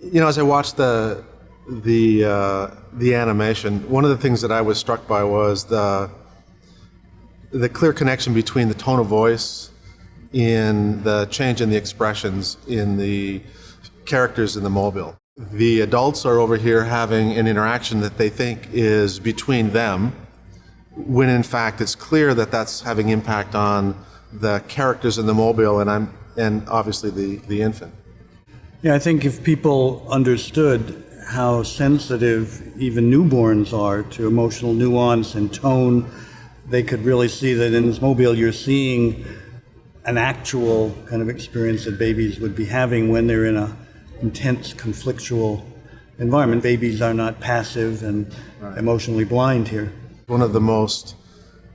As I watched the animation, one of the things that I was struck by was the clear connection between the tone of voice in the change in the expressions in the characters in the mobile. The adults are over here having an interaction that they think is between them, when in fact it's clear that that's having impact on the characters in the mobile and obviously the infant. Yeah, I think if people understood how sensitive even newborns are to emotional nuance and tone, they could really see that in this mobile you're seeing an actual kind of experience that babies would be having when they're in a intense conflictual environment. Babies are not passive and emotionally blind here. One of the most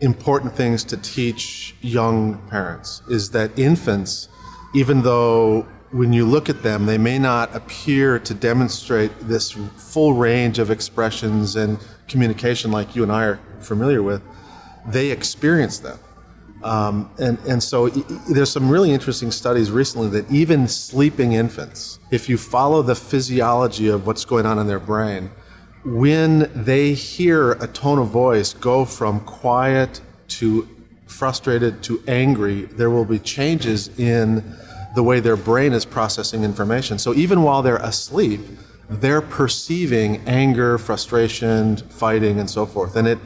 important things to teach young parents is that infants, even though when you look at them, they may not appear to demonstrate this full range of expressions and communication like you and I are familiar with, they experience them. And so there's some really interesting studies recently that even sleeping infants, if you follow the physiology of what's going on in their brain, when they hear a tone of voice go from quiet to frustrated to angry, there will be changes in the way their brain is processing information. So even while they're asleep, they're perceiving anger, frustration, fighting, and so forth. And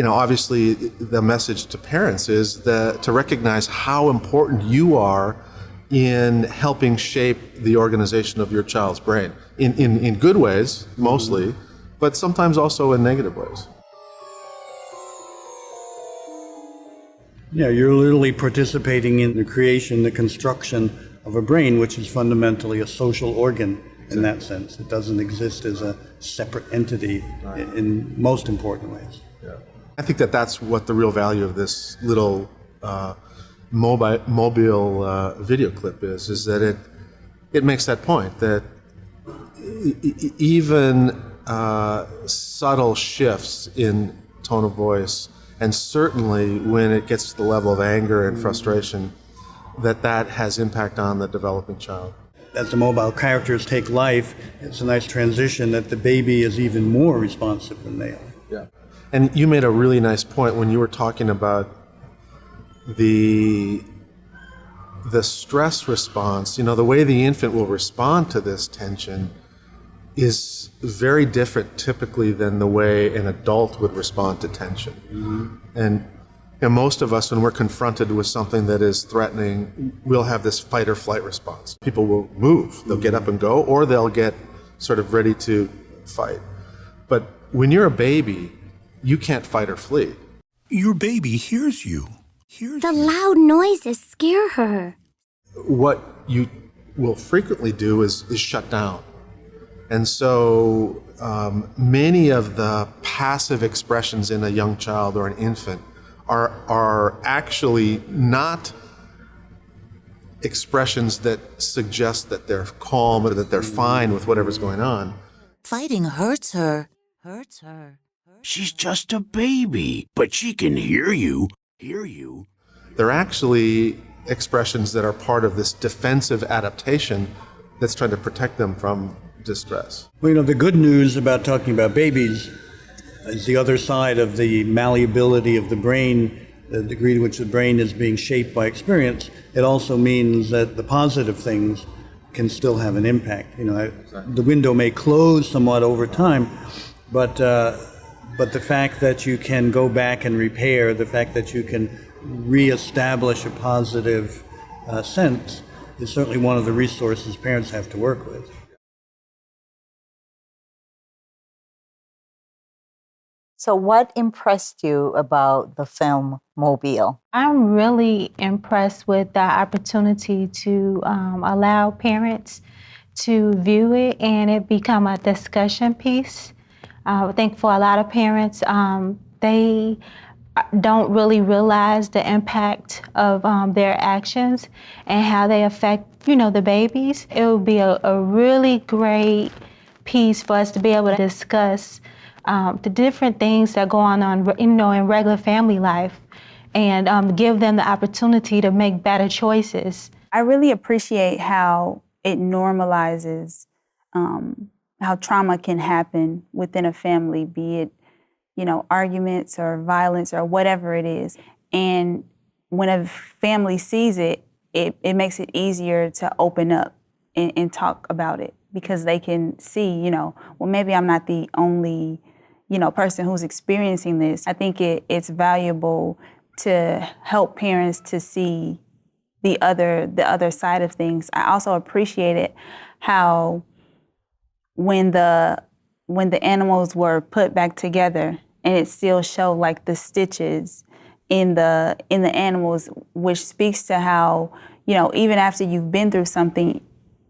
obviously the message to parents is to recognize how important you are in helping shape the organization of your child's brain in good ways, mostly, but sometimes also in negative ways. Yeah, you're literally participating in the creation, the construction of a brain, which is fundamentally a social organ in that sense. It doesn't exist as a separate entity in most important ways. Yeah. I think that's what the real value of this little mobile video clip is that it makes that point that even subtle shifts in tone of voice, and certainly when it gets to the level of anger and frustration, that has impact on the developing child. As the mobile characters take life, it's a nice transition that the baby is even more responsive than they are. Yeah. And you made a really nice point when you were talking about the stress response. The way the infant will respond to this tension is very different typically than the way an adult would respond to tension. Mm-hmm. And most of us, when we're confronted with something that is threatening, we'll have this fight or flight response. People will move, they'll get up and go, or they'll get sort of ready to fight. But when you're a baby, you can't fight or flee. Your baby hears you. The loud noises scare her. What you will frequently do is shut down. And so many of the passive expressions in a young child or an infant are actually not expressions that suggest that they're calm or that they're fine with whatever's going on. Fighting hurts her. She's just a baby, but she can hear you. They're actually expressions that are part of this defensive adaptation that's trying to protect them from distress. Well, the good news about talking about babies is the other side of the malleability of the brain, the degree to which the brain is being shaped by experience. It also means that the positive things can still have an impact. The window may close somewhat over time, but the fact that you can go back and repair, the fact that you can reestablish a positive sense is certainly one of the resources parents have to work with. So what impressed you about the film Mobile? I'm really impressed with the opportunity to allow parents to view it and it become a discussion piece. I think for a lot of parents, they don't really realize the impact of their actions and how they affect, the babies. It would be a really great piece for us to be able to discuss the different things that go on, in regular family life and give them the opportunity to make better choices. I really appreciate how it normalizes how trauma can happen within a family, be it, arguments or violence or whatever it is. And when a family sees it, it makes it easier to open up and talk about it, because they can see, well, maybe I'm not the only, person who's experiencing this. I think it's valuable to help parents to see the other side of things. I also appreciated how when the animals were put back together, and it still showed like the stitches in the animals, which speaks to how, even after you've been through something,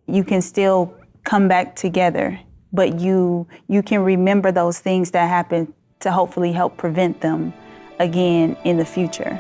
you can still come back together, but you can remember those things that happened to hopefully help prevent them again in the future.